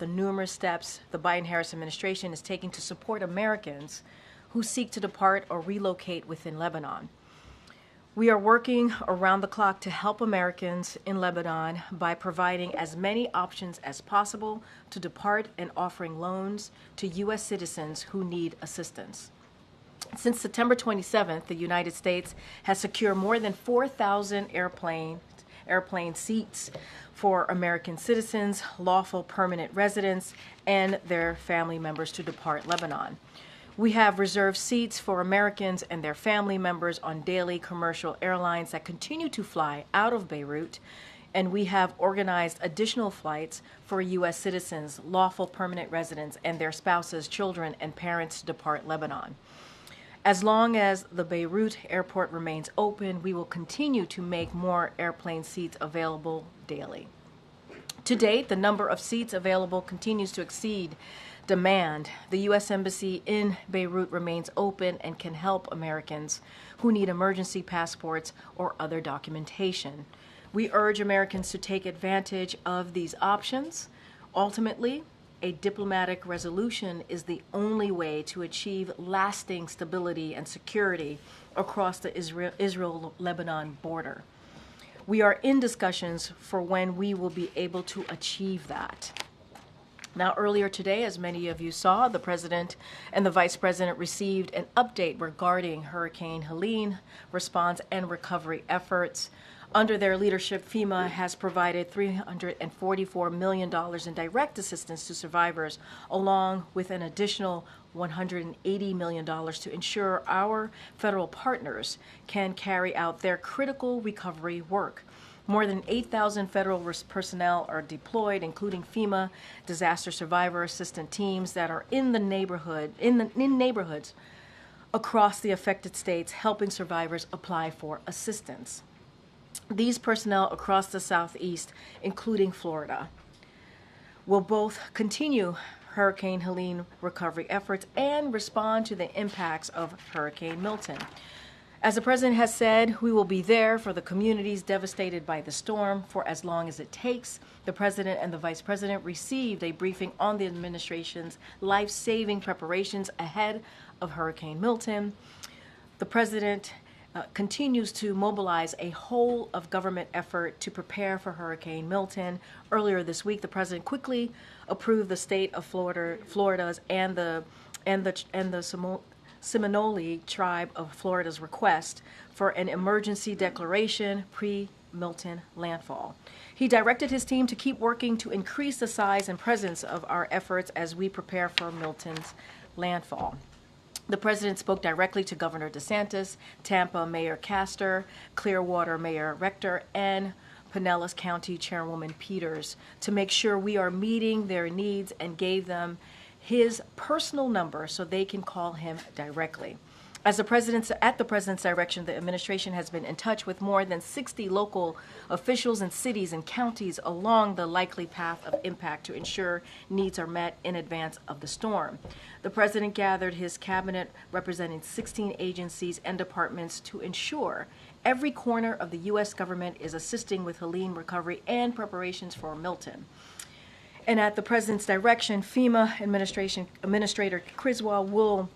the numerous steps the Biden-Harris administration is taking to support Americans who seek to depart or relocate within Lebanon. We are working around the clock to help Americans in Lebanon by providing as many options as possible to depart and offering loans to U.S. citizens who need assistance. Since September 27th, the United States has secured more than 4,000 airplane seats for American citizens, lawful permanent residents, and their family members to depart Lebanon. We have reserved seats for Americans and their family members on daily commercial airlines that continue to fly out of Beirut, and we have organized additional flights for U.S. citizens, lawful permanent residents, and their spouses, children, and parents to depart Lebanon. As long as the Beirut airport remains open, we will continue to make more airplane seats available daily. To date, the number of seats available continues to exceed demand. The U.S. Embassy in Beirut remains open and can help Americans who need emergency passports or other documentation. We urge Americans to take advantage of these options. Ultimately, a diplomatic resolution is the only way to achieve lasting stability and security across the Israel-Lebanon border. We are in discussions for when we will be able to achieve that. Now, earlier today, as many of you saw, the President and the Vice President received an update regarding Hurricane Helene response and recovery efforts. Under their leadership, FEMA has provided $344 million in direct assistance to survivors, along with an additional $180 million to ensure our federal partners can carry out their critical recovery work. More than 8,000 federal personnel are deployed, including FEMA disaster survivor assistant teams that are in neighborhoods across the affected states, helping survivors apply for assistance. These personnel across the Southeast, including Florida, will both continue Hurricane Helene recovery efforts and respond to the impacts of Hurricane Milton. As the President has said, we will be there for the communities devastated by the storm for as long as it takes. The President and the Vice President received a briefing on the administration's life-saving preparations ahead of Hurricane Milton. The President continues to mobilize a whole of government effort to prepare for Hurricane Milton. Earlier this week, the President quickly approved the state of Florida's and the Seminole tribe of Florida's request for an emergency declaration pre-Milton landfall. He directed his team to keep working to increase the size and presence of our efforts as we prepare for Milton's landfall. The President spoke directly to Governor DeSantis, Tampa Mayor Castor, Clearwater Mayor Rector, and Pinellas County Chairwoman Peters to make sure we are meeting their needs, and gave them his personal number so they can call him directly. At the President's direction, the administration has been in touch with more than 60 local officials in cities and counties along the likely path of impact to ensure needs are met in advance of the storm. The President gathered his cabinet representing 16 agencies and departments to ensure every corner of the U.S. government is assisting with Helene recovery and preparations for Milton. And at the President's direction, FEMA Administrator Criswell will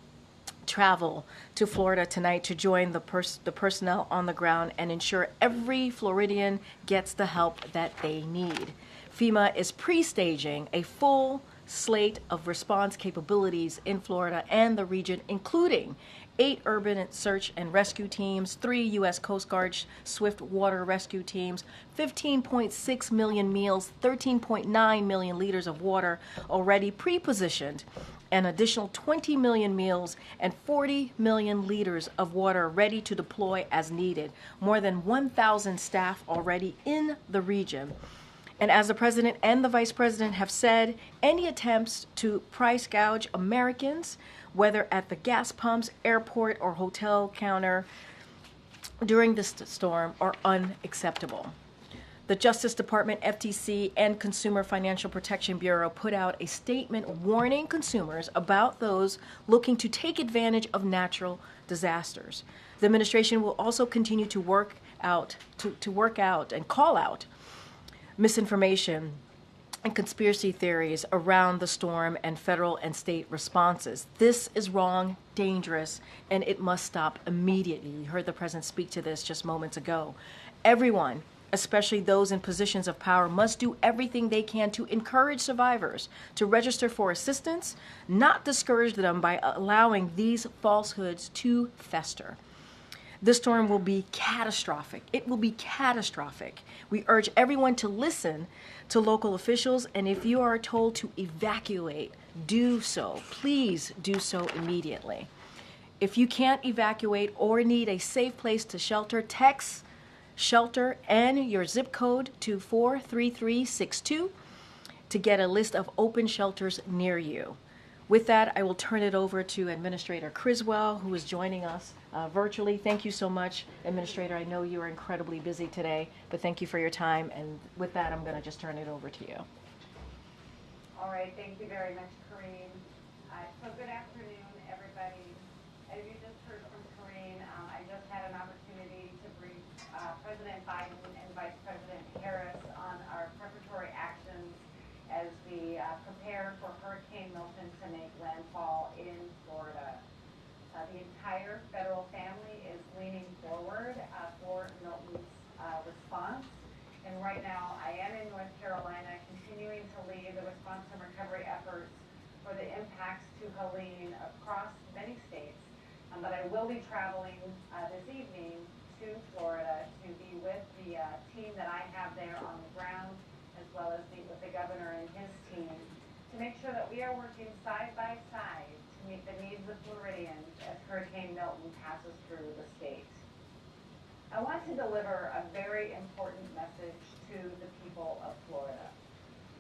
travel to Florida tonight to join the personnel on the ground and ensure every Floridian gets the help that they need. FEMA is pre-staging a full slate of response capabilities in Florida and the region, including 8 urban search and rescue teams, 3 U.S. Coast Guard swift water rescue teams, 15.6 million meals, 13.9 million liters of water already pre-positioned, an additional 20 million meals and 40 million liters of water ready to deploy as needed. More than 1,000 staff already in the region. And as the President and the Vice President have said, any attempts to price gouge Americans, whether at the gas pumps, airport, or hotel counter during this storm, are unacceptable. The Justice Department, FTC, and Consumer Financial Protection Bureau put out a statement warning consumers about those looking to take advantage of natural disasters. The administration will also continue to work out and call out misinformation and conspiracy theories around the storm and federal and state responses. This is wrong, dangerous, and it must stop immediately. We heard the president speak to this just moments ago. Everyone, especially those in positions of power, must do everything they can to encourage survivors to register for assistance, not discourage them by allowing these falsehoods to fester. This storm will be catastrophic. It will be catastrophic. We urge everyone to listen to local officials, and if you are told to evacuate, do so. Please do so immediately. If you can't evacuate or need a safe place to shelter, text shelter and your zip code to 43362 to get a list of open shelters near you. With that, I will turn it over to Administrator Criswell, who is joining us virtually. Thank you so much, Administrator. I know you are incredibly busy today, but thank you for your time. And with that, I'm going to just turn it over to you. All right. Thank you very much, Corrine. So good afternoon, everybody. As you just heard from Corrine, I just had an opportunity to brief President Biden and Vice President Harris on our preparatory actions as we prepare for Hurricane Milton to make landfall in Florida. The entire federal family is leaning forward for Milton's response. And right now, I am in North Carolina continuing to lead the response and recovery efforts for the impacts to Helene across many states. But I will be traveling this evening to Florida to be with the team that I have there on the ground, as well as meet with the governor and his team to make sure that we are working side by side to meet the needs of Floridians as Hurricane Milton passes through the state. I want to deliver a very important message to the people of Florida.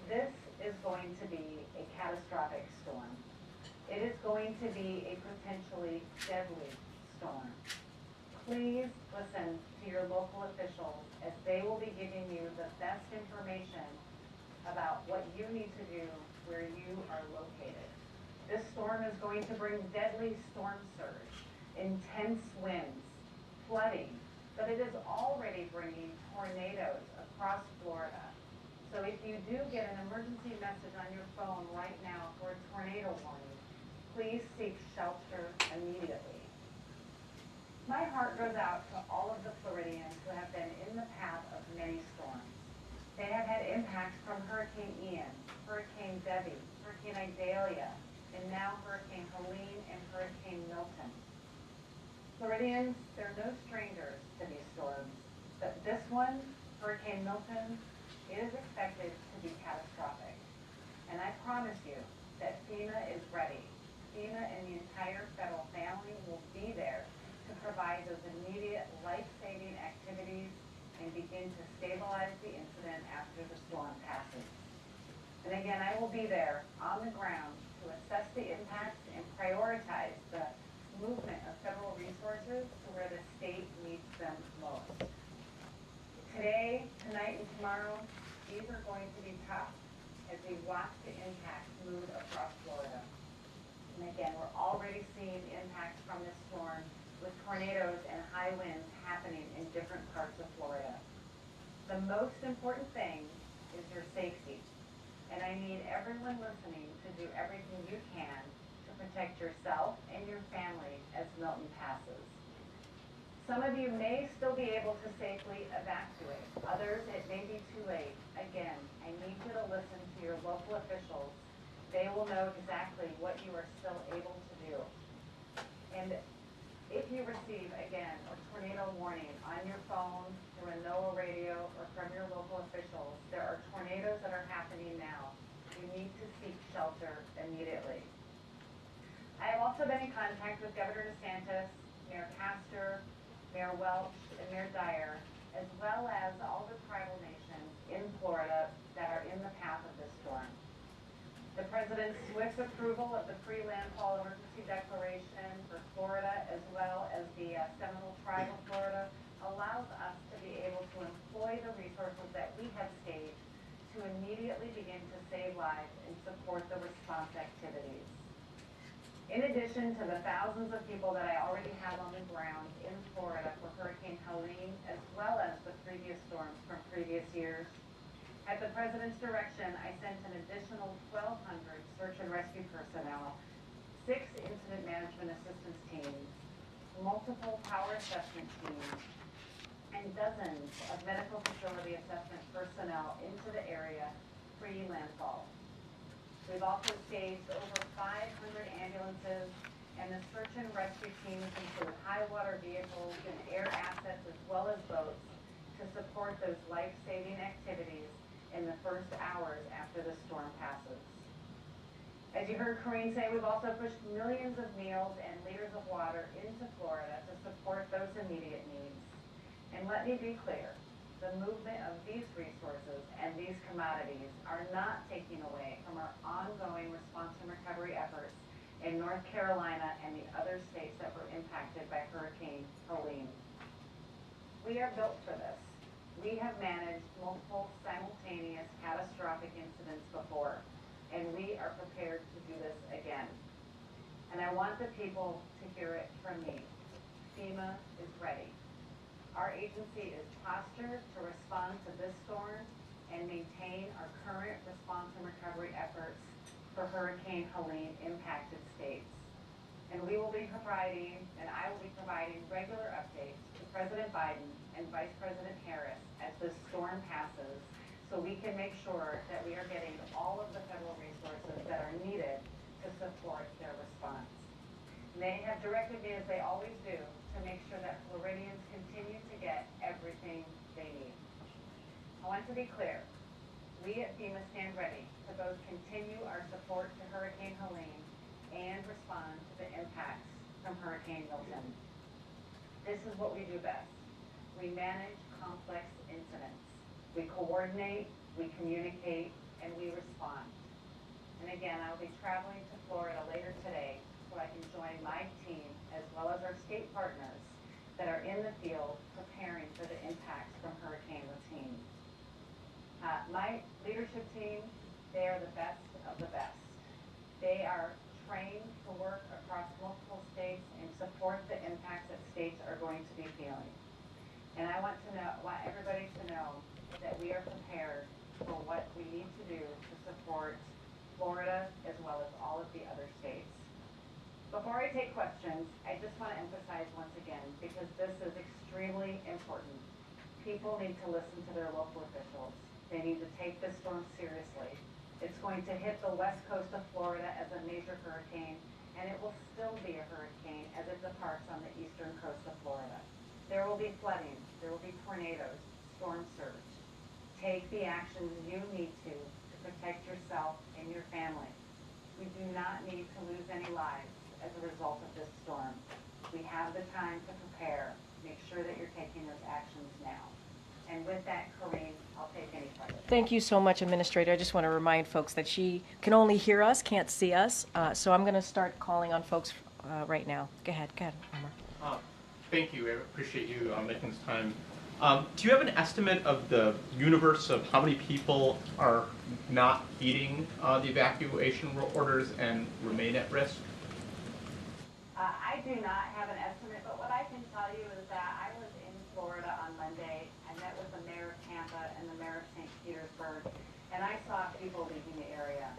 This is going to be a catastrophic storm. It is going to be a potentially deadly storm. Please listen to your local officials as they will be giving you the best information about what you need to do where you are located. This storm is going to bring deadly storm surge, intense winds, flooding, but it is already bringing tornadoes across Florida. So if you do get an emergency message on your phone right now for a tornado warning, please seek shelter immediately. My heart goes out to all of the Floridians who have been in the path of many storms. They have had impacts from Hurricane Ian, Hurricane Debbie, Hurricane Idalia, and now Hurricane Helene and Hurricane Milton. Floridians, they're no strangers to these storms, but this one, Hurricane Milton, is expected to be catastrophic. And I promise you that FEMA is ready. FEMA and the entire federal family will be there to provide those immediate life-saving activities and begin to stabilize the incident after the storm passes. And again, I will be there on the ground to assess the impacts and prioritize the movement of federal resources to where the state needs them most. Today, tonight, and tomorrow, these are going to be tough as we watch the impacts move across Florida. And again, we're already seeing impacts from this storm with tornadoes and high winds happening in different parts of Florida. The most important thing is your safety. And I need everyone listening to do everything you can to protect yourself and your family as Milton passes. Some of you may still be able to safely evacuate. Others, it may be too late. Again, I need you to listen to your local officials. They will know exactly what you are still able to do. And if you receive, again, a tornado warning on your phone, through a NOAA radio, or from your local officials, there are tornadoes that are happening now. You need to seek shelter immediately. I have also been in contact with Governor DeSantis, Mayor Castor, Mayor Welch, and Mayor Dyer, as well as all the tribal nations in Florida that are in the path of this storm. The President's swift approval of the pre-landfall emergency declaration for Florida, as well as the Seminole Tribe of Florida, allows us to be able to employ the resources that we have staged to immediately begin to save lives and support the response activities. In addition to the thousands of people that I already have on the ground in Florida for Hurricane Helene, as well as the previous storms from previous years, At the President's direction, I sent an additional 1,200 search and rescue personnel, 6 incident management assistance teams, multiple power assessment teams, and dozens of medical facility assessment personnel into the area pre-landfall. We've also staged over 500 ambulances, and the search and rescue teams include high water vehicles and air assets as well as boats to support those life-saving activities in the first hours after the storm passes. As you heard Corrine say, we've also pushed millions of meals and liters of water into Florida to support those immediate needs. And let me be clear, the movement of these resources and these commodities are not taking away from our ongoing response and recovery efforts in North Carolina and the other states that were impacted by Hurricane Helene. We are built for this. We have managed multiple simultaneous catastrophic incidents before, and we are prepared to do this again. And I want the people to hear it from me. FEMA is ready. Our agency is postured to respond to this storm and maintain our current response and recovery efforts for Hurricane Helene impacted states. And we will be providing, and I will be providing regular updates to President Biden and Vice President Harris as this storm passes, so we can make sure that we are getting all of the federal resources that are needed to support their response. And they have directed me, as they always do, to make sure that Floridians continue to get everything they need. I want to be clear. We at FEMA stand ready to both continue our support to Hurricane Helene and respond to the impacts from Hurricane Milton. This is what we do best. We manage complex incidents. We coordinate, we communicate, and we respond. And again, I'll be traveling to Florida later today so I can join my team as well as our state partners that are in the field preparing for the impacts from Hurricane Milton. My leadership team, they are the best of the best. They are trained to work across multiple states and support the impacts that states are going to be feeling. And I want everybody to know that we are prepared for what we need to do to support Florida as well as all of the other states. Before I take questions, I just want to emphasize once again, because this is extremely important, people need to listen to their local officials. They need to take this storm seriously. It's going to hit the west coast of Florida as a major hurricane, and it will still be a hurricane as it departs on the eastern coast of Florida. There will be flooding, there will be tornadoes, storm surge. Take the actions you need to protect yourself and your family. We do not need to lose any lives as a result of this storm. We have the time to prepare. Make sure that you're taking those actions now. And with that, Corrine, I'll take any questions. Thank you so much, Administrator. I just want to remind folks that she can only hear us, can't see us. So I'm going to start calling on folks right now. Go ahead, Omar. Thank you. I appreciate you making this time. Do you have an estimate of the universe of how many people are not heeding the evacuation orders and remain at risk? I do not have an estimate, but what I can tell you is that I was in Florida on Monday. I met with the mayor of Tampa and the mayor of St. Petersburg, and I saw people leaving the area.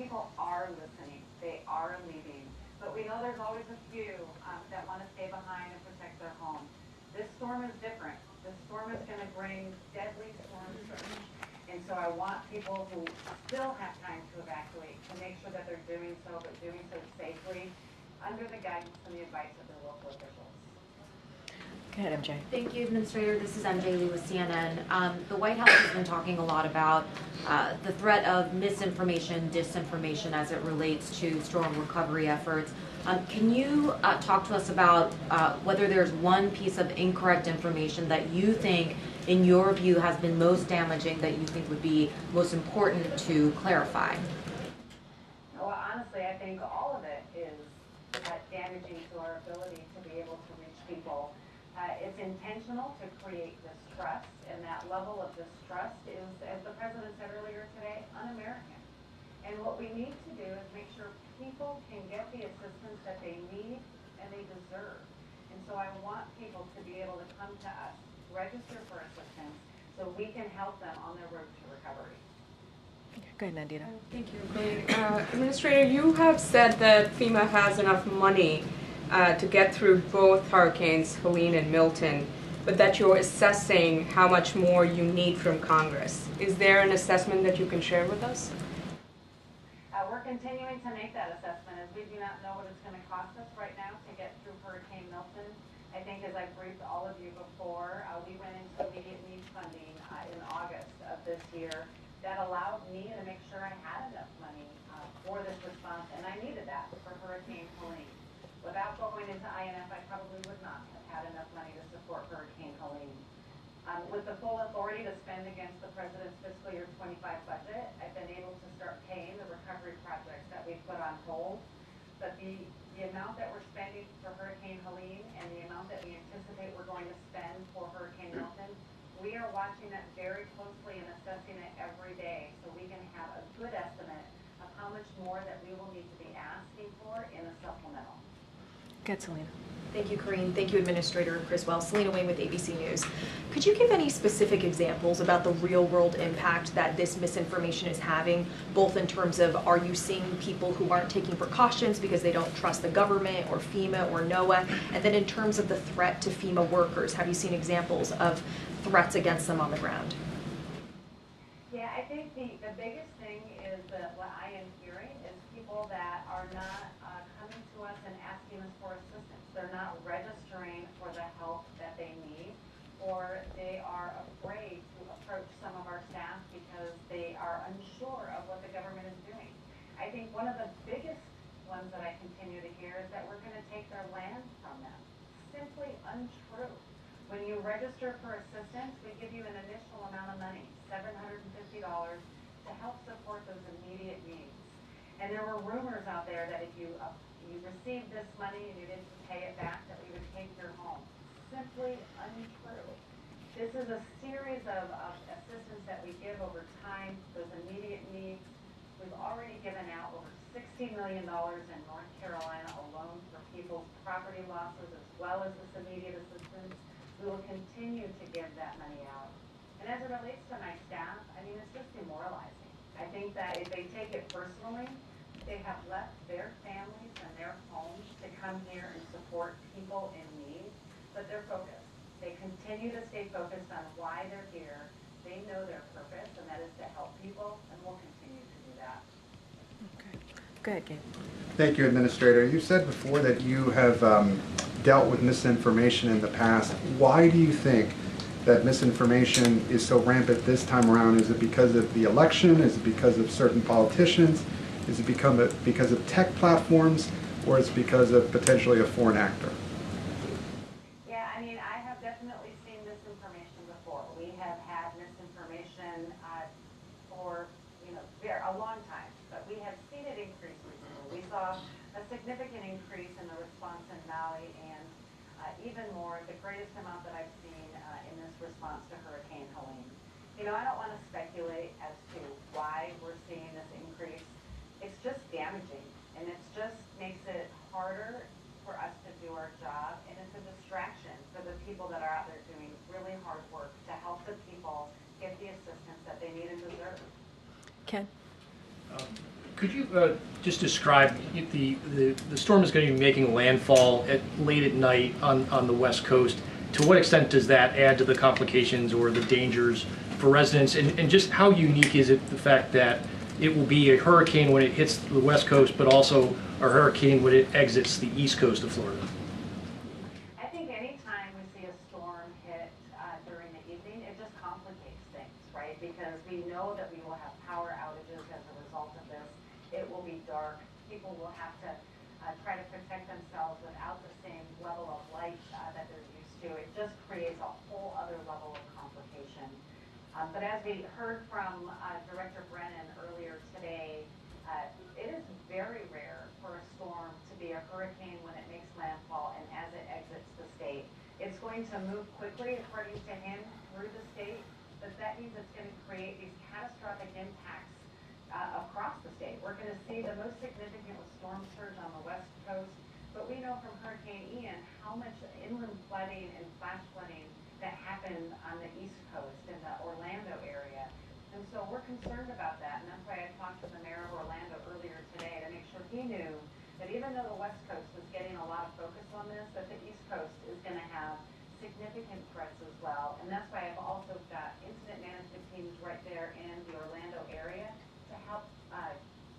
People are listening. They are leaving. But we know there's always a few that want to stay behind and protect their home. This storm is different. This storm is going to bring deadly storm surge. And so I want people who still have time to evacuate to make sure that they're doing so, but doing so safely under the guidance and the advice of their local officials. Go ahead, MJ. Thank you, Administrator. This is MJ Lee with CNN. The White House has been talking a lot about the threat of misinformation, disinformation as it relates to storm recovery efforts. Can you talk to us about whether there's one piece of incorrect information that you think, in your view, has been most damaging, that you think would be most important to clarify? Well, honestly, I think all of it is damaging to our ability to be able to reach people. It's intentional to create distrust, and that level of distrust is, as the President said earlier today, un-American. And what we need to do is make sure people can get the assistance that they need and they deserve. And so I want people to be able to come to us, register for assistance, so we can help them on their road to recovery. Go ahead, Nandita. Thank you. Administrator, you have said that FEMA has enough money to get through both hurricanes, Helene and Milton, but that you're assessing how much more you need from Congress. Is there an assessment that you can share with us? We're continuing to make that assessment, as we do not know what it's going to cost us right now to get through Hurricane Milton. I think, as I briefed all of you before, we went into immediate needs funding in August of this year. That allowed me to make sure I had enough money for this response, and I needed that for Hurricane Helene. Without going into INF, I probably would not have had enough money to support Hurricane Helene. With the full authority to spend against the President's fiscal year 25 budget, I've been able to start paying the recovery projects that we've put on hold. But the amount that we're spending for Hurricane Helene and the amount that we anticipate we're going to spend for Hurricane Milton, we are watching that very closely and assessing it every day so we can have a good estimate of how much more that we will need to be asking for in a supplemental. Good, Selena. Thank you, Corinne. Thank you, Administrator Criswell. Selena Wayne with ABC News. Could you give any specific examples about the real-world impact that this misinformation is having, both in terms of, are you seeing people who aren't taking precautions because they don't trust the government or FEMA or NOAA, and then in terms of the threat to FEMA workers, have you seen examples of threats against them on the ground? Yeah, I think the biggest thing is that what I am hearing is people that are not coming to us and asking us for assistance. They're not registering for the help that they need, or they are afraid to approach some of our staff because they are unsure of what the government is doing. I think one of the biggest ones that I continue to hear is that we're going to take their land from them. Simply untrue. When you register for assistance, we give you an initial amount of money, $750, to help support those immediate needs. And there were rumors out there that if you received this money and you didn't pay it back, that we would take your home. Simply untrue. This is a series of assistance that we give over time, those immediate needs. We've already given out over $60 million in North Carolina alone for people's property losses as well as this immediate assistance. We will continue to give that money out. And as it relates to my staff, I mean, it's just demoralizing. I think that if they take it personally, they have left their families and their homes to come here and support people in need, but they're focused. They continue to stay focused on why they're here. They know their purpose, and that is to help people, and we'll continue to do that. Okay. Go ahead, Gabe. Thank you, Administrator. You said before that you have dealt with misinformation in the past. Why do you think that misinformation is so rampant this time around? Is it because of the election? Is it because of certain politicians? Is it because of tech platforms? Or is it because of potentially a foreign actor? Yeah, I mean, I have definitely seen misinformation before. We have had misinformation for, a long time, but we have seen it increase recently. We saw a significant increase in the response in Maui, and even more, the greatest amount that I've seen in this response to Hurricane Helene. I don't want to speculate as to why we're seeing this increase. It's just damaging, and it just makes it harder for us to do our job, and it's a distraction for the people that are out there doing really hard work to help the people get the assistance that they need and deserve. Ken? Could you just describe, the storm is going to be making landfall late at night on the West Coast. To what extent does that add to the complications or the dangers for residents? And just how unique is it, the fact that it will be a hurricane when it hits the West Coast, but also a hurricane when it exits the East Coast of Florida? I think anytime we see a storm hit during the evening, it just complicates things, right? Because we know that we will have power outages as a result of this. It will be dark. People will have to try to protect themselves without the same level of light that they're used to. It just creates a whole other level of complication. But as we heard from Director Brennan earlier today, it is very rare for a storm to be a hurricane when it makes landfall and as it exits the state. It's going to move quickly, according to him, through the state, but that means it's going to create these catastrophic impacts across the state. We're going to see the most significant with storm surge on the West Coast, but we know from Hurricane Ian how much inland flooding and flash flooding that happened on the East Coast in the Orlando area. And so we're concerned about that, and that's why I talked to the mayor of Orlando earlier today to make sure he knew that even though the West Coast was getting a lot of focus on this, that the East Coast is going to have significant threats as well. And that's why I've also got incident management teams right there in the Orlando area to help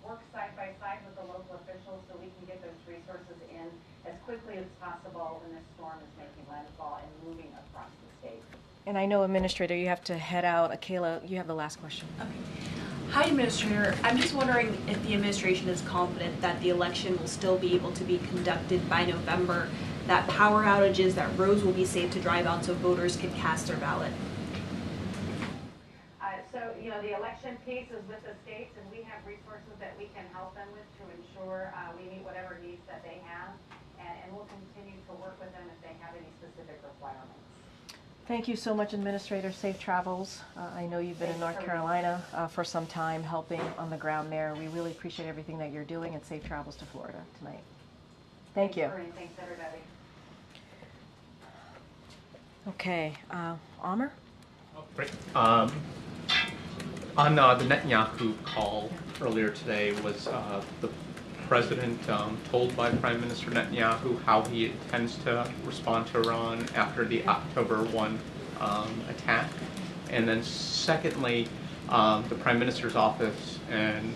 work side by side with the local officials so we can get those resources in as quickly as possible when this storm is making landfall and moving across the state. And I know, Administrator, you have to head out. Akela, you have the last question. Okay. Hi, Administrator. I'm just wondering if the administration is confident that the election will still be able to be conducted by November, that power outages, that roads will be safe to drive on so voters can cast their ballot. So, the election piece is with the states, and we have resources that we can help them with to ensure we meet whatever needs that they have, and we'll continue to work with them if they have any specific requirements. Thank you so much, Administrator. Safe travels. I know you've been in North Carolina for some time helping on the ground there. We really appreciate everything that you're doing, and safe travels to Florida tonight. Thank you. Thanks, everybody. Okay, Amr? Great. On the Netanyahu call earlier today, was the president told by Prime Minister Netanyahu how he intends to respond to Iran after the October 1 attack? And then secondly, the Prime Minister's office and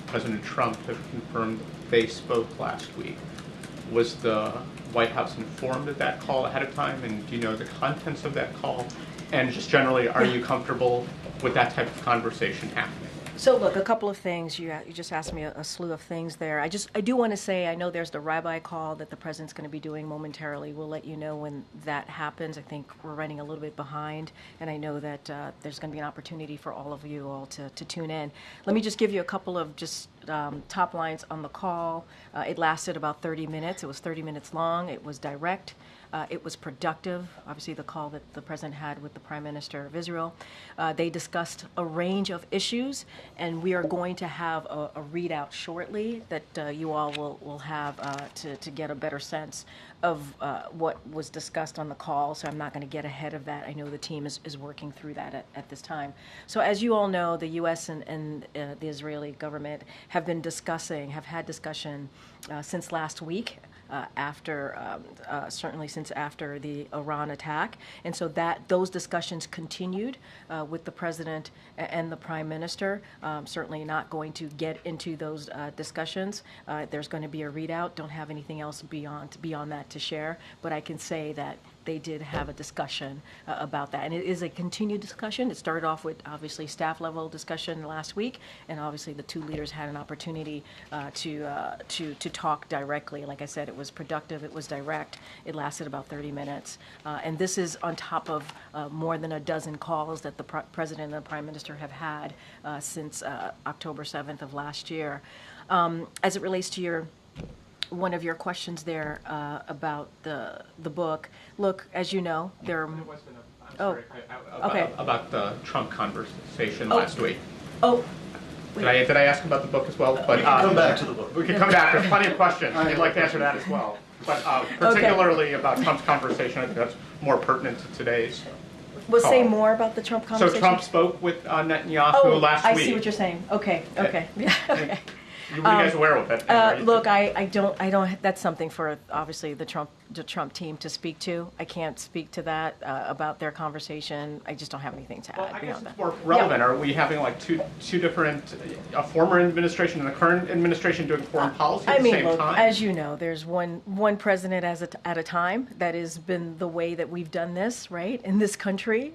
President Trump have confirmed they spoke last week. Was the White House informed of that call ahead of time, and do you know the contents of that call? And just generally, are you comfortable with that type of conversation happening? So look, a couple of things. You just asked me a slew of things there. I do want to say, I know there's the rabbi call that the president's going to be doing momentarily. We'll let you know when that happens. I think we're running a little bit behind, and I know that there's going to be an opportunity for all of you all to tune in. Let me just give you a couple of just top lines on the call. It lasted about 30 minutes. It was 30 minutes long. It was direct. It was productive, obviously the call that the president had with the Prime Minister of Israel. They discussed a range of issues, and we are going to have a readout shortly that you all will have to get a better sense of what was discussed on the call, so I'm not going to get ahead of that. I know the team is working through that at this time. So as you all know, the U.S. and the Israeli government have had discussion since last week. Certainly since after the Iran attack. And so those discussions continued with the president and the prime minister. Certainly not going to get into those discussions. There's going to be a readout. Don't have anything else beyond that to share, but I can say that they did have a discussion about that. And it is a continued discussion. It started off with, obviously, staff level discussion last week, and obviously the two leaders had an opportunity to talk directly. Like I said, it was productive, it was direct, it lasted about 30 minutes. And this is on top of more than a dozen calls that the president and the prime minister have had since October 7th of last year. As it relates to one of your questions there about the book. Look, as you know, there are... About the Trump conversation last week. Oh. Did I ask about the book as well? But we can come back to the book. We can come back. There's plenty of questions. I'd like to answer that as well. But particularly about Trump's conversation, I think that's more pertinent to today's We'll call. say more about the Trump conversation? So Trump spoke with Netanyahu last week. I see what you're saying. Okay. Yeah, okay. Were you guys aware of it? Look, I don't. That's something for obviously the Trump team to speak to. I can't speak to that about their conversation. I just don't have anything to add I guess beyond it's that. more relevant. Yeah. Are we having like two different, a former administration and the current administration doing foreign policy at the same time? As you know, there's one president at a time. That has been the way that we've done this, right, in this country,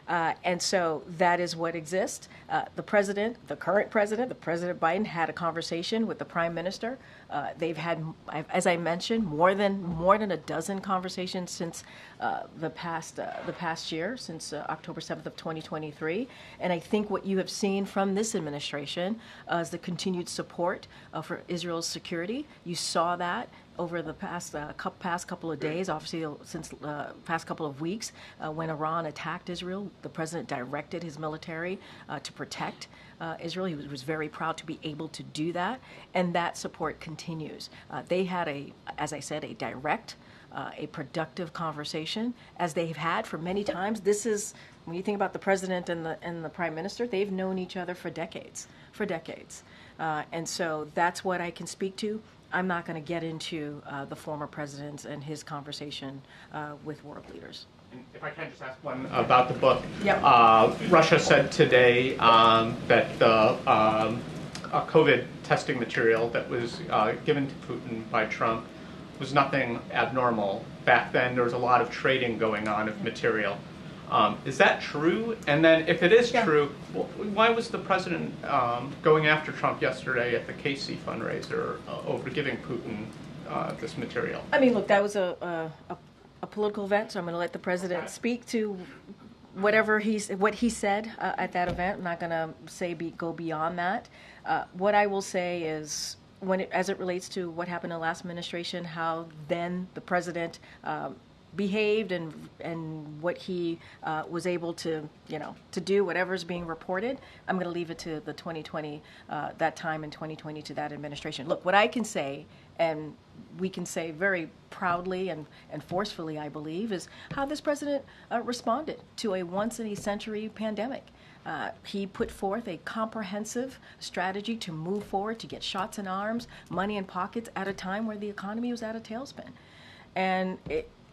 and so that is what exists. The current president, President Biden, had a conversation with the prime minister. They've had, as I mentioned, more than a dozen conversations since the past year, since October 7th of 2023. And I think what you have seen from this administration is the continued support for Israel's security. You saw that over the past couple of days, obviously since past couple of weeks, when Iran attacked Israel, the president directed his military to protect Israel. He was very proud to be able to do that, and that support continues. They had as I said, a direct a productive conversation, as they've had for many times. This is, when you think about the president and the prime minister, they've known each other for decades, and so that's what I can speak to. I'm not going to get into the former president and his conversation with world leaders. If I can just ask one about the book. Yep. Russia said today that the COVID testing material that was given to Putin by Trump was nothing abnormal. Back then, there was a lot of trading going on of material. Is that true? And then if it is true, why was the president going after Trump yesterday at the KC fundraiser over giving Putin this material? I mean, look, that was a political event, so I'm going to let the president speak to what he said at that event. I'm not going to say go beyond that. What I will say is, as it relates to what happened in the last administration, how then the president behaved and what he was able to do, whatever's being reported, I'm going to leave it to the 2020, that time in 2020, to that administration. Look, what I can say, and we can say very proudly and forcefully, I believe, is how this president responded to a once-in-a-century pandemic. He put forth a comprehensive strategy to move forward, to get shots in arms, money in pockets at a time where the economy was at a tailspin. And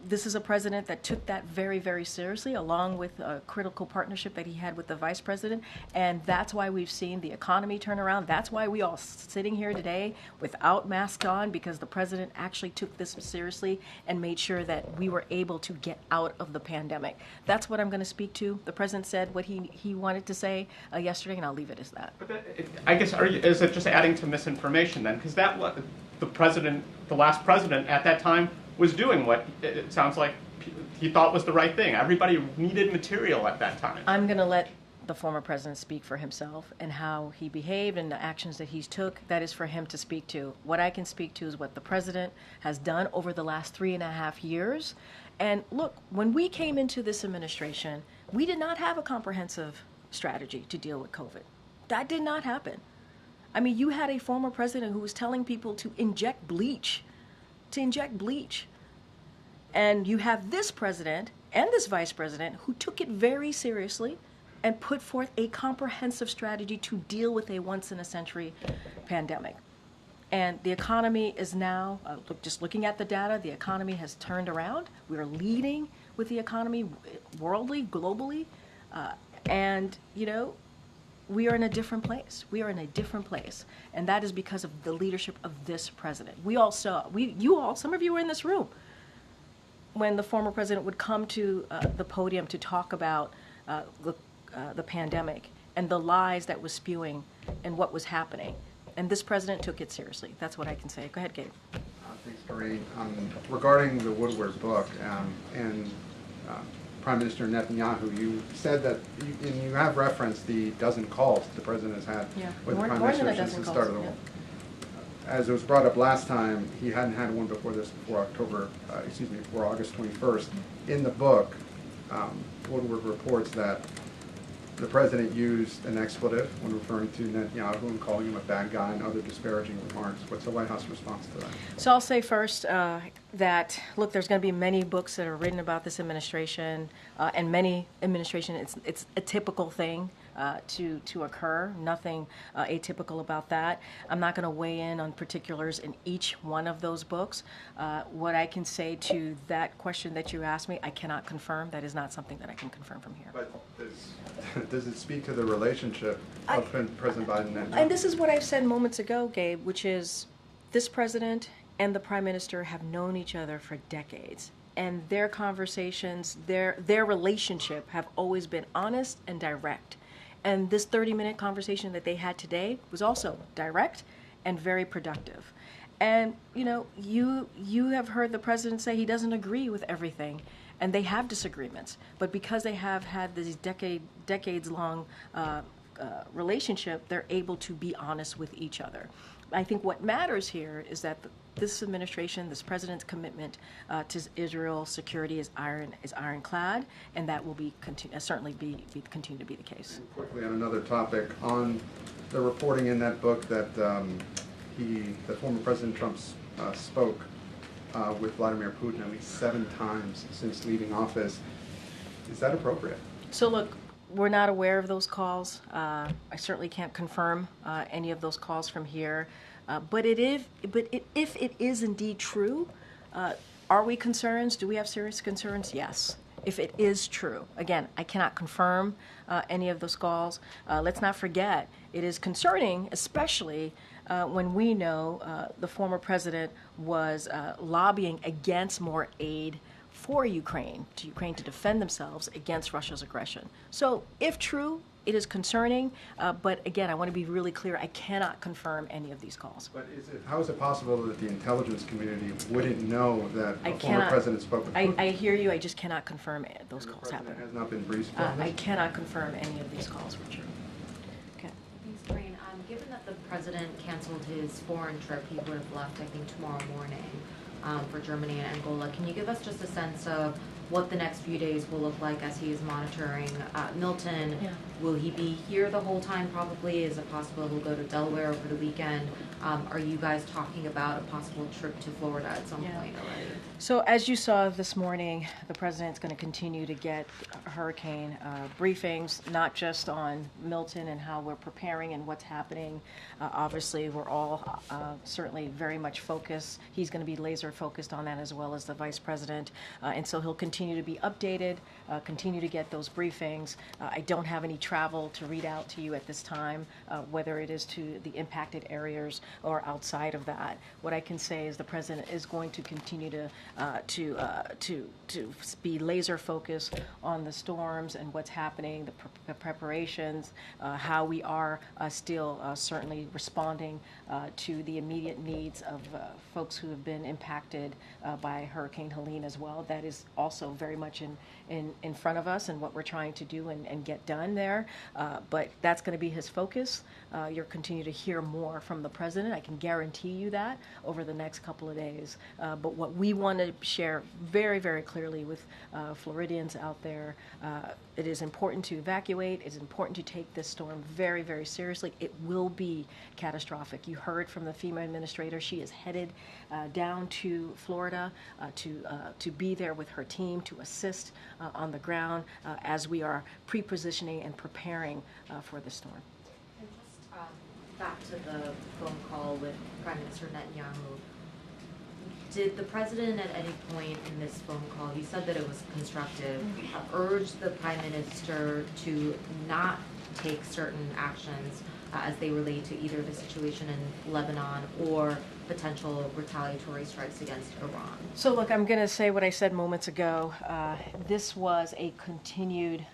this is a president that took that very, very seriously, along with a critical partnership that he had with the vice president. And that's why we've seen the economy turn around. That's why we all sitting here today without masks on, because the president actually took this seriously and made sure that we were able to get out of the pandemic. That's what I'm going to speak to. The president said what he wanted to say yesterday, and I'll leave it as that. But I guess, is it just adding to misinformation then? Because the last president at that time was doing what it sounds like he thought was the right thing. Everybody needed material at that time. I'm going to let the former president speak for himself and how he behaved and the actions that he's took. That is for him to speak to. What I can speak to is what the president has done over the last 3.5 years. And look, when we came into this administration, we did not have a comprehensive strategy to deal with COVID. That did not happen. I mean, you had a former president who was telling people to inject bleach. And you have this president and this vice president who took it very seriously and put forth a comprehensive strategy to deal with a once-in-a-century pandemic. And the economy is now, just looking at the data, the economy has turned around. We are leading with the economy worldly, globally. And we are in a different place. And that is because of the leadership of this president. We all saw, some of you were in this room when the former president would come to the podium to talk about the pandemic and the lies that was spewing and what was happening. And this president took it seriously. That's what I can say. Go ahead, Gabe. Thanks, Doreen. Regarding the Woodward book and Prime Minister Netanyahu, you said that you have referenced the dozen calls the president has had with the Prime Minister since the start of the war. As it was brought up last time, he hadn't had one before before August 21st. In the book, Woodward reports that the president used an expletive when referring to Netanyahu and calling him a bad guy and other disparaging remarks. What's the White House response to that? So I'll say first that, look, there's going to be many books that are written about this administration, and many administration, it's a typical thing to occur. Nothing atypical about that. I'm not going to weigh in on particulars in each one of those books. What I can say to that question that you asked me, I cannot confirm. That is not something that I can confirm from here. But does it speak to the relationship of President Biden and And this is what I've said moments ago, Gabe, which is this president and the prime minister have known each other for decades. And their conversations, their relationship have always been honest and direct. And this 30-minute conversation that they had today was also direct and very productive. And, you have heard the president say he doesn't agree with everything, and they have disagreements. But because they have had this decades-long relationship, they're able to be honest with each other. I think what matters here is that this administration, this president's commitment to Israel's security is ironclad, and that will certainly continue to be the case. And quickly on another topic, on the reporting in that book that former President Trump spoke with Vladimir Putin at least 7 times since leaving office. Is that appropriate? So look, we're not aware of those calls. I certainly can't confirm any of those calls from here. But if it is indeed true, are we concerned? Do we have serious concerns? Yes. If it is true, again, I cannot confirm any of those calls. Let's not forget, it is concerning, especially when we know the former president was lobbying against more aid for Ukraine to defend themselves against Russia's aggression. So, if true, it is concerning, but again, I want to be really clear, I cannot confirm any of these calls. But how is it possible that the intelligence community wouldn't know that a former president spoke with Putin? I hear you, I just cannot confirm those calls happening. The president has not been briefed on this? I cannot confirm any of these calls were true. Okay. Thanks, Corinne. Given that the president canceled his foreign trip, he would have left, I think, tomorrow morning for Germany and Angola. Can you give us just a sense of what the next few days will look like as he is monitoring Milton? Yeah. Will he be here the whole time probably? Is it possible he'll go to Delaware over the weekend? Are you guys talking about a possible trip to Florida at some point already? So as you saw this morning, the president's going to continue to get hurricane briefings, not just on Milton and how we're preparing and what's happening. Obviously, we're all certainly very much focused. He's going to be laser focused on that, as well as the vice president. And so he'll continue to be updated, continue to get those briefings. I don't have any travel to read out to you at this time, whether it is to the impacted areas or outside of that. What I can say is the president is going to continue to be laser focused on the storms and what's happening, the preparations, how we are still certainly responding to the immediate needs of folks who have been impacted by Hurricane Helene as well. That is also very much in front of us and what we're trying to do and get done there. But that's going to be his focus. You'll continue to hear more from the president. I can guarantee you that over the next couple of days. But what we want to share very, very clearly with Floridians out there, it is important to evacuate. It's important to take this storm very, very seriously. It will be catastrophic. You heard from the FEMA Administrator. She is headed down to Florida to be there with her team to assist on the ground as we are pre-positioning and preparing for the storm. And just back to the phone call with Prime Minister Netanyahu. Did the president at any point in this phone call, you said that it was constructive, urge the prime minister to not take certain actions as they relate to either the situation in Lebanon or potential retaliatory strikes against Iran? So look, I'm going to say what I said moments ago. This was a continued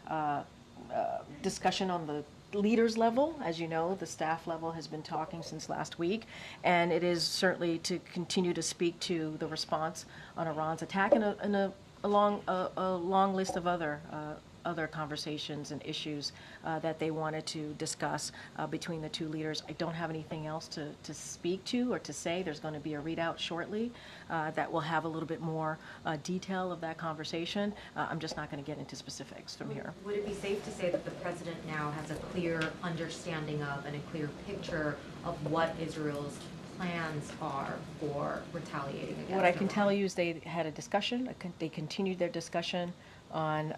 discussion on the leaders level. As you know, the staff level has been talking since last week, and it is certainly to continue to speak to the response on Iran's attack and a long list of other conversations and issues that they wanted to discuss between the two leaders. I don't have anything else to speak to or to say. There's going to be a readout shortly that will have a little bit more detail of that conversation. I'm just not going to get into specifics from here. Would it be safe to say that the president now has a clear understanding of and a clear picture of what Israel's plans are for retaliating against What I can Iran? tell you is they had a discussion. They continued their discussion on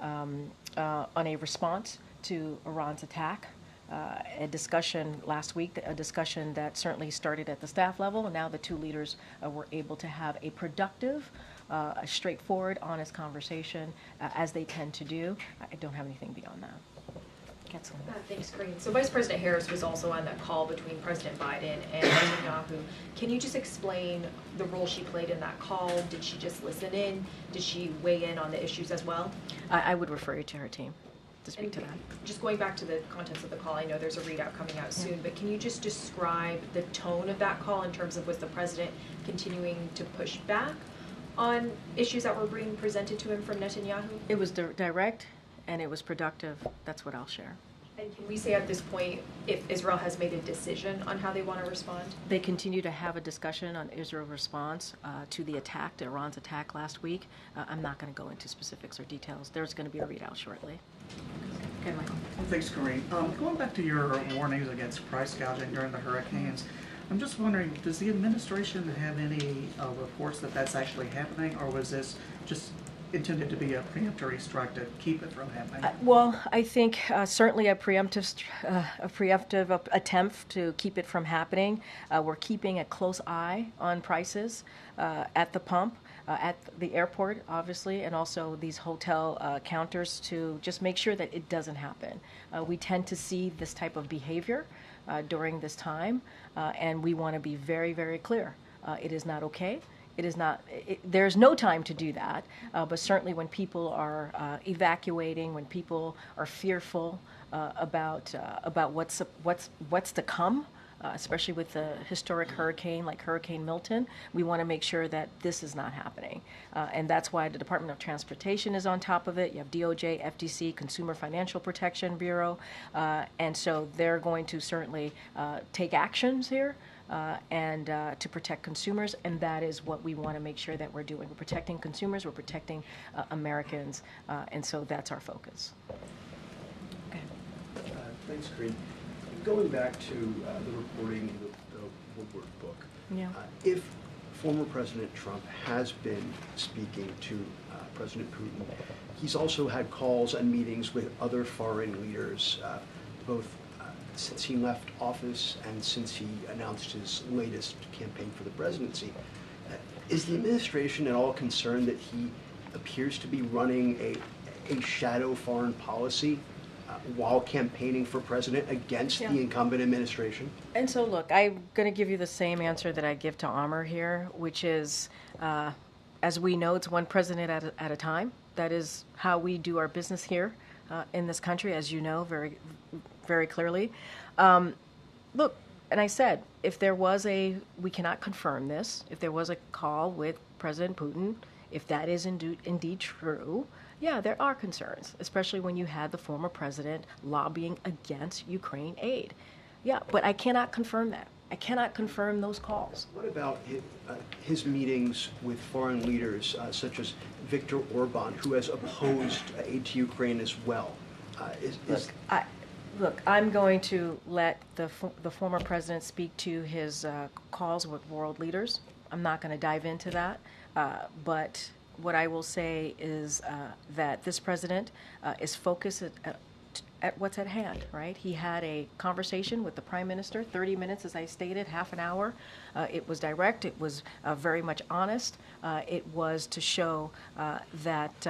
a response to Iran's attack. A discussion last week, a discussion that certainly started at the staff level, and now the two leaders were able to have a productive, a straightforward, honest conversation, as they tend to do. I don't have anything beyond that. Thanks, Corinne. So Vice President Harris was also on that call between President Biden and Netanyahu. Can you just explain the role she played in that call? Did she just listen in? Did she weigh in on the issues as well? I would refer you to her team to speak to that. Just going back to the contents of the call, I know there's a readout coming out soon, but can you just describe the tone of that call in terms of was the president continuing to push back on issues that were being presented to him from Netanyahu? It was direct and it was productive. That's what I'll share. And can we say at this point if Israel has made a decision on how they want to respond? They continue to have a discussion on Israel's response to the attack, to Iran's attack last week. I'm not going to go into specifics or details. There's going to be a readout shortly. Okay, Michael. Well, thanks, Corinne. Going back to your warnings against price gouging during the hurricanes, I'm just wondering, does the administration have any reports that that's actually happening, or was this just intended to be a preemptory strike to keep it from happening? Well, I think certainly a preemptive attempt to keep it from happening. We're keeping a close eye on prices at the pump, at the airport, obviously, and also these hotel counters to just make sure that it doesn't happen. We tend to see this type of behavior during this time, and we want to be very, very clear. It is not okay. It is not. There's no time to do that. But certainly, when people are evacuating, when people are fearful about what's to come, especially with a historic hurricane like Hurricane Milton, we want to make sure that this is not happening. And that's why the Department of Transportation is on top of it. You have DOJ, FTC, Consumer Financial Protection Bureau, and so they're going to certainly take actions here. And to protect consumers, and that is what we want to make sure that we're doing. We're protecting consumers, we're protecting Americans, and so that's our focus. Okay. Thanks, Corinne. Going back to the reporting in the Woodward book, Yeah. If former President Trump has been speaking to President Putin, he's also had calls and meetings with other foreign leaders, both since he left office and since he announced his latest campaign for the presidency. Is the administration at all concerned that he appears to be running a shadow foreign policy while campaigning for president against the incumbent administration? And so, look, I'm going to give you the same answer that I give to Amr here, which is, as we know, it's one president at a time. That is how we do our business here in this country, as you know, very, very clearly. Look, and I said, if there was we cannot confirm this, if there was a call with President Putin, if that is indeed true, yeah, there are concerns, especially when you had the former president lobbying against Ukraine aid. Yeah, but I cannot confirm that. I cannot confirm those calls. What about his meetings with foreign leaders such as Viktor Orban, who has opposed aid to Ukraine as well? Look, I'm going to let the former president speak to his calls with world leaders. I'm not going to dive into that, but what I will say is that this president is focused at what's at hand, right? He had a conversation with the prime minister, 30 minutes, as I stated, half an hour. It was direct. It was very much honest. It was to show that,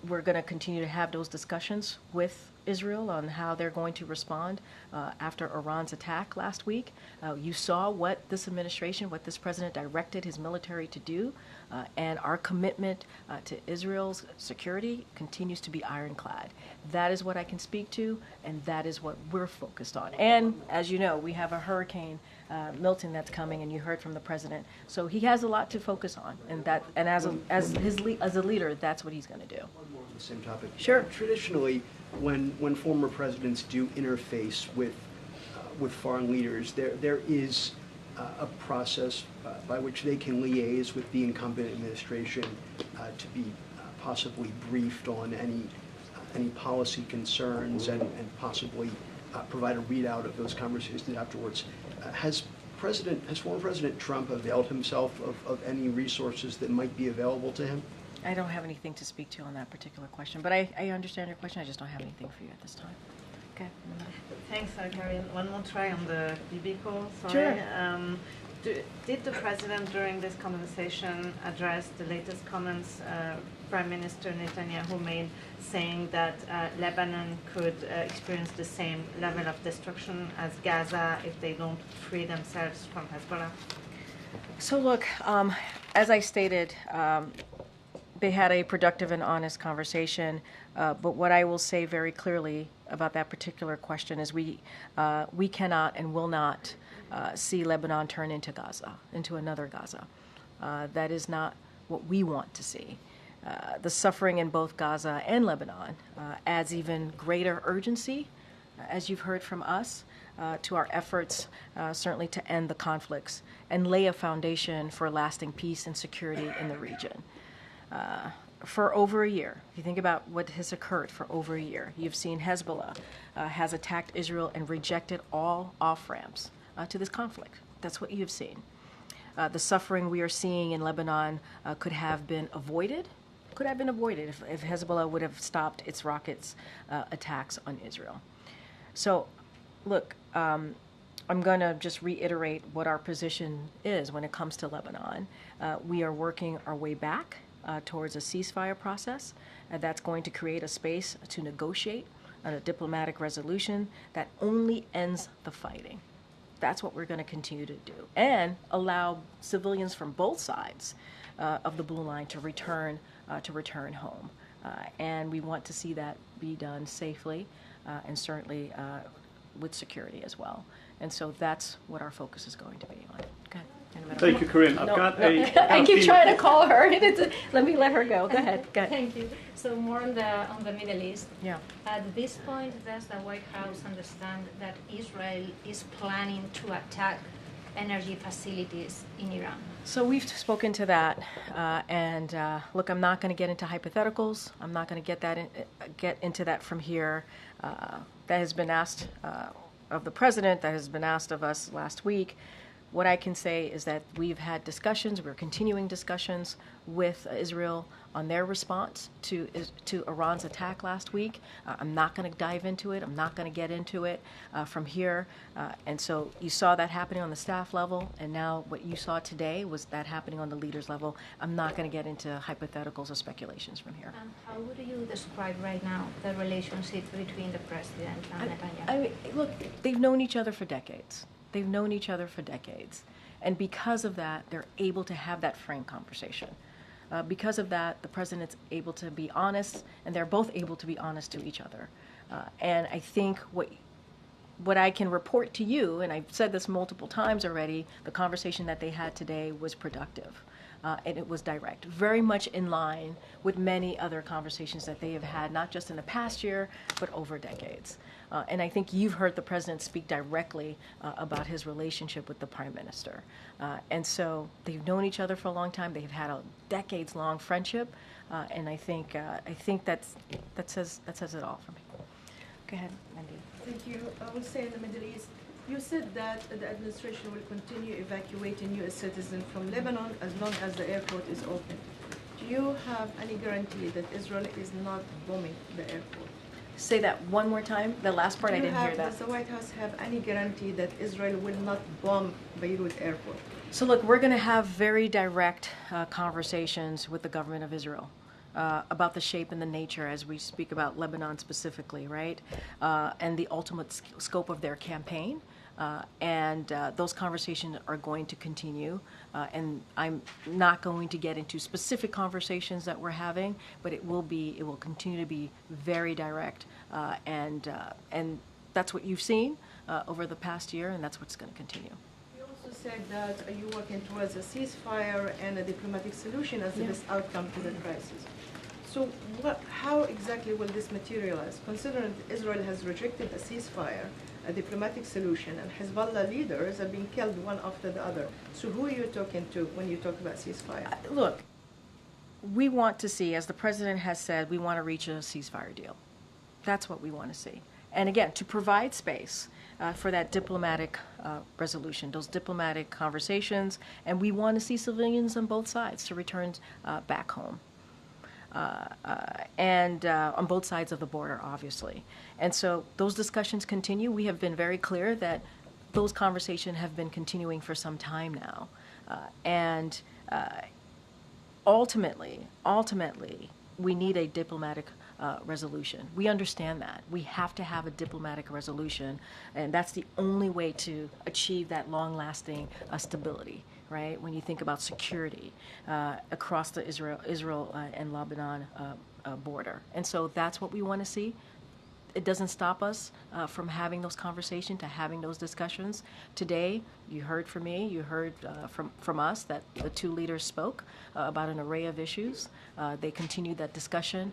we're going to continue to have those discussions with Israel on how they're going to respond after Iran's attack last week. You saw what this administration, what this president directed his military to do, and our commitment to Israel's security continues to be ironclad. That is what I can speak to, and that is what we're focused on. And as you know, we have a Hurricane Milton that's coming, and you heard from the president. So he has a lot to focus on, and as a leader, that's what he's going to do. One more on the same topic. Sure. Traditionally, when former presidents do interface with foreign leaders, there is a process by which they can liaise with the incumbent administration to be possibly briefed on any policy concerns and possibly provide a readout of those conversations afterwards. Has former President Trump availed himself of any resources that might be available to him? I don't have anything to speak to on that particular question, but I understand your question. I just don't have anything for you at this time. Okay. Thanks, Karin. One more try on the BB call. Sorry. Sure. Did the president during this conversation address the latest comments Prime Minister Netanyahu made, saying that Lebanon could experience the same level of destruction as Gaza if they don't free themselves from Hezbollah? So look, as I stated, they had a productive and honest conversation. But what I will say very clearly about that particular question is we cannot and will not see Lebanon turn into Gaza, into another Gaza. That is not what we want to see. The suffering in both Gaza and Lebanon adds even greater urgency, as you've heard from us, to our efforts certainly to end the conflicts and lay a foundation for lasting peace and security in the region. For over a year, if you think about what has occurred for over a year, you've seen Hezbollah has attacked Israel and rejected all off-ramps to this conflict. That's what you've seen. The suffering we are seeing in Lebanon could have been avoided. If Hezbollah would have stopped its rockets attacks on Israel. So, look, I'm going to just reiterate what our position is when it comes to Lebanon. We are working our way back towards a ceasefire process that's going to create a space to negotiate a diplomatic resolution that only ends the fighting. That's what we're going to continue to do, and allow civilians from both sides of the blue line to return home. And we want to see that be done safely and certainly with security as well. And so that's what our focus is going to be on. Okay. Thank you, Corinne. I keep trying to call her. Let me let her go. Go ahead. Thank you. So more on the Middle East. Yeah. At this point, does the White House understand that Israel is planning to attack energy facilities in Iran? So we've spoken to that, and look, I'm not going to get into hypotheticals. I'm not going to get into that from here. That has been asked of the president. That has been asked of us last week. What I can say is that we've had discussions, we're continuing discussions with Israel on their response to Iran's attack last week. I'm not going to dive into it. I'm not going to get into it from here. And so you saw that happening on the staff level, and now what you saw today was that happening on the leaders level. I'm not going to get into hypotheticals or speculations from here. And how would you describe right now the relationship between the president and Netanyahu? I mean, look, they've known each other for decades. And because of that, they're able to have that frank conversation. Because of that, the president's able to be honest, and they're both able to be honest to each other. And I think what I can report to you, and I've said this multiple times already, the conversation that they had today was productive. And it was direct, very much in line with many other conversations that they have had, not just in the past year, but over decades. And I think you've heard the president speak directly about his relationship with the prime minister. And so they've known each other for a long time. They've had a decades-long friendship, and I think that says it all for me. Go ahead, Mandy. Thank you. I will say in the Middle East, you said that the administration will continue evacuating U.S. citizens from Lebanon as long as the airport is open. Do you have any guarantee that Israel is not bombing the airport? Say that one more time. The last part, I didn't hear that. Does the White House have any guarantee that Israel will not bomb Beirut airport? So look, we're going to have very direct conversations with the government of Israel about the shape and the nature, as we speak about Lebanon specifically, right? And the ultimate scope of their campaign. And those conversations are going to continue. And I'm not going to get into specific conversations that we're having, but it will continue to be very direct. And that's what you've seen over the past year, and that's what's going to continue. You also said that you're working towards a ceasefire and a diplomatic solution as the best outcome to the crisis. So how exactly will this materialize, considering that Israel has rejected a ceasefire, a diplomatic solution, and Hezbollah leaders are being killed one after the other? So who are you talking to when you talk about ceasefire? Look, we want to see, as the president has said, we want to reach a ceasefire deal. That's what we want to see. And again, to provide space for that diplomatic resolution, those diplomatic conversations, and we want to see civilians on both sides to return back home. And on both sides of the border, obviously. And so those discussions continue. We have been very clear that those conversations have been continuing for some time now. And ultimately, we need a diplomatic resolution. We understand that. We have to have a diplomatic resolution, and that's the only way to achieve that long-lasting stability. Right? When you think about security across the Israel and Lebanon border. And so that's what we want to see. It doesn't stop us from having those conversations, to having those discussions. Today, you heard from me, you heard from us that the two leaders spoke about an array of issues. They continued that discussion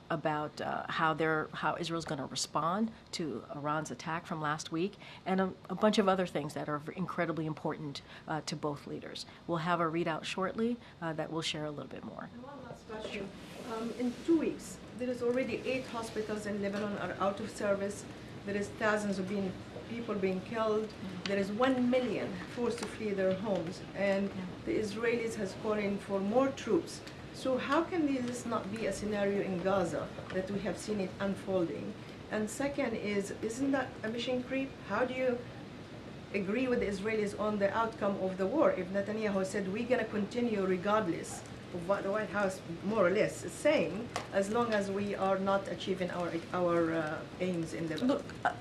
about how Israel's going to respond to Iran's attack from last week, and a bunch of other things that are incredibly important to both leaders. We'll have a readout shortly that we'll share a little bit more. And one last question. In 2 weeks, there is already 8 hospitals in Lebanon are out of service. There is thousands of being people being killed. There is 1 million forced to flee their homes, and the Israelis has called in for more troops. So how can this not be a scenario in Gaza that we have seen it unfolding? And second is, isn't that a mission creep? How do you agree with the Israelis on the outcome of the war if Netanyahu said we're going to continue regardless of what the White House more or less is saying, as long as we are not achieving our aims in the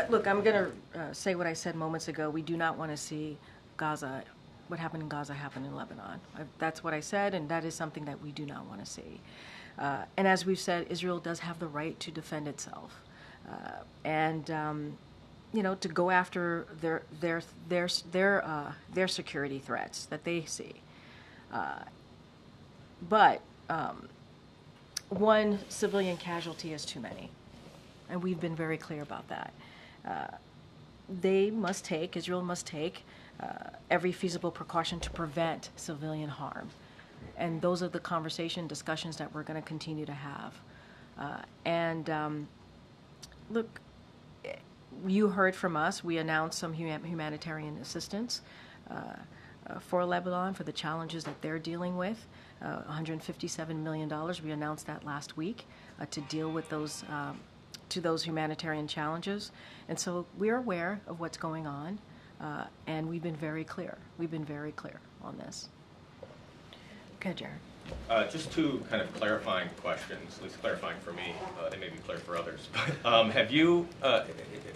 Look, I'm going to say what I said moments ago. We do not want to see Gaza, what happened in Gaza happen in Lebanon. That's what I said, and that is something that we do not want to see. And as we've said, Israel does have the right to defend itself. You know, to go after their security threats that they see. But one civilian casualty is too many, and we've been very clear about that. Israel must take every feasible precaution to prevent civilian harm. And those are the discussions that we're going to continue to have. Look, you heard from us. We announced some humanitarian assistance for Lebanon for the challenges that they're dealing with. $157 million. We announced that last week to deal with those humanitarian challenges. And so we're aware of what's going on, and we've been very clear. We've been very clear on this. Okay, Jared. Just two kind of clarifying questions, at least clarifying for me. They may be clear for others. But have you,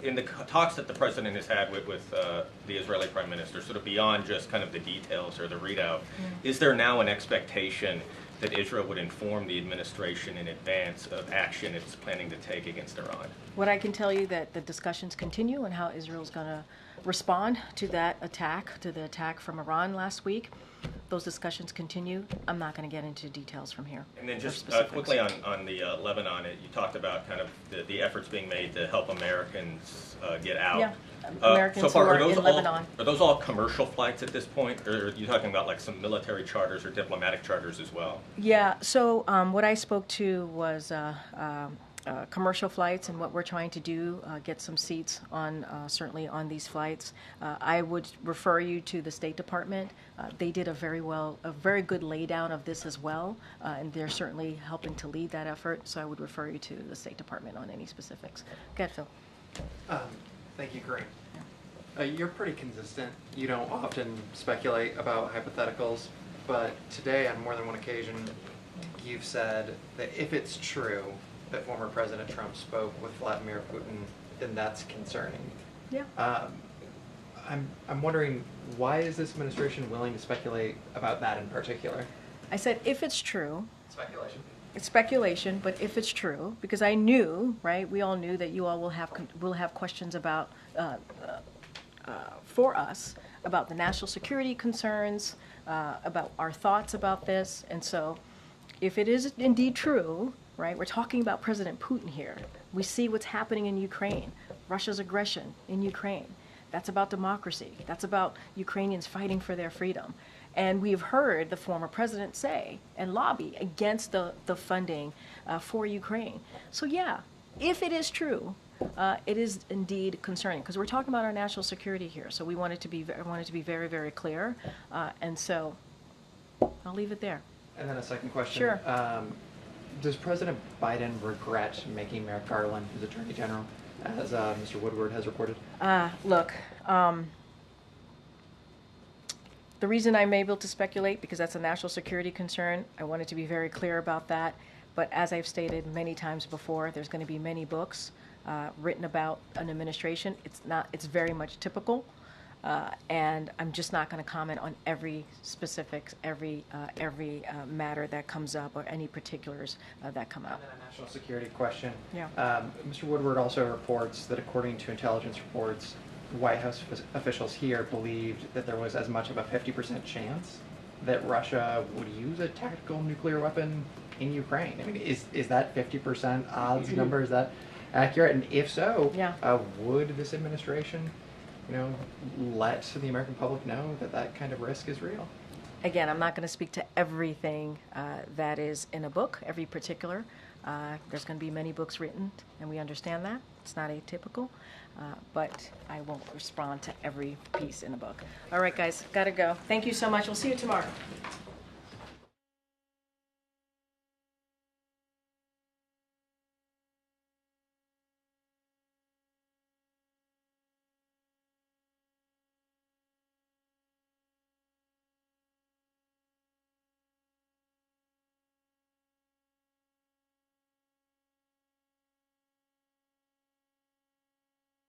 in the talks that the president has had with the Israeli prime minister, sort of beyond just kind of the details or the readout, is there now an expectation that Israel would inform the administration in advance of action it's planning to take against Iran? What I can tell you that the discussions continue and how Israel's going to respond to that attack, to the attack from Iran last week. Those discussions continue. I'm not going to get into details from here. And then just quickly on the Lebanon, you talked about kind of the efforts being made to help Americans get out. Yeah, Americans so far, who are in Lebanon. Are those all commercial flights at this point, or are you talking about like some military charters or diplomatic charters as well? Yeah, so what I spoke to was commercial flights, and what we're trying to do, get some seats on, certainly on these flights. I would refer you to the State Department. They did a very good laydown of this as well, and they're certainly helping to lead that effort, so I would refer you to the State Department on any specifics. Go ahead, Phil. Thank you, Corinne. You're pretty consistent. You don't often speculate about hypotheticals, but today on more than one occasion, you've said that if it's true that former President Trump spoke with Vladimir Putin, then that's concerning. Yeah. I'm wondering, why is this administration willing to speculate about that in particular? I said if it's true. Speculation. It's speculation, but if it's true, because I knew, right? We all knew that you all will have questions about for us about the national security concerns, about our thoughts about this, and so if it is indeed true. Right? We're talking about President Putin here. We see what's happening in Ukraine, Russia's aggression in Ukraine. That's about democracy. That's about Ukrainians fighting for their freedom. And we've heard the former president say and lobby against the funding for Ukraine. So yeah, if it is true, it is indeed concerning, because we're talking about our national security here. So we want it to be very, very clear. And so I'll leave it there. And then a second question. Sure. Does President Biden regret making Merrick Garland his Attorney General, as Mr. Woodward has reported? Look, the reason I'm able to speculate, because that's a national security concern, I wanted to be very clear about that. But as I've stated many times before, there's going to be many books written about an administration. It's very much typical. And I'm just not going to comment on every specifics, every matter that comes up, or any particulars that come up. And then a national security question. Yeah. Mr. Woodward also reports that according to intelligence reports, White House officials here believed that there was as much of a 50% chance that Russia would use a tactical nuclear weapon in Ukraine. I mean, is that 50% odds number? Is that accurate? And if so, would this administration let the American public know that that kind of risk is real? Again, I'm not going to speak to everything that is in a book, every particular. There's going to be many books written, and we understand that. It's not atypical, but I won't respond to every piece in the book. All right, guys, got to go. Thank you so much. We'll see you tomorrow.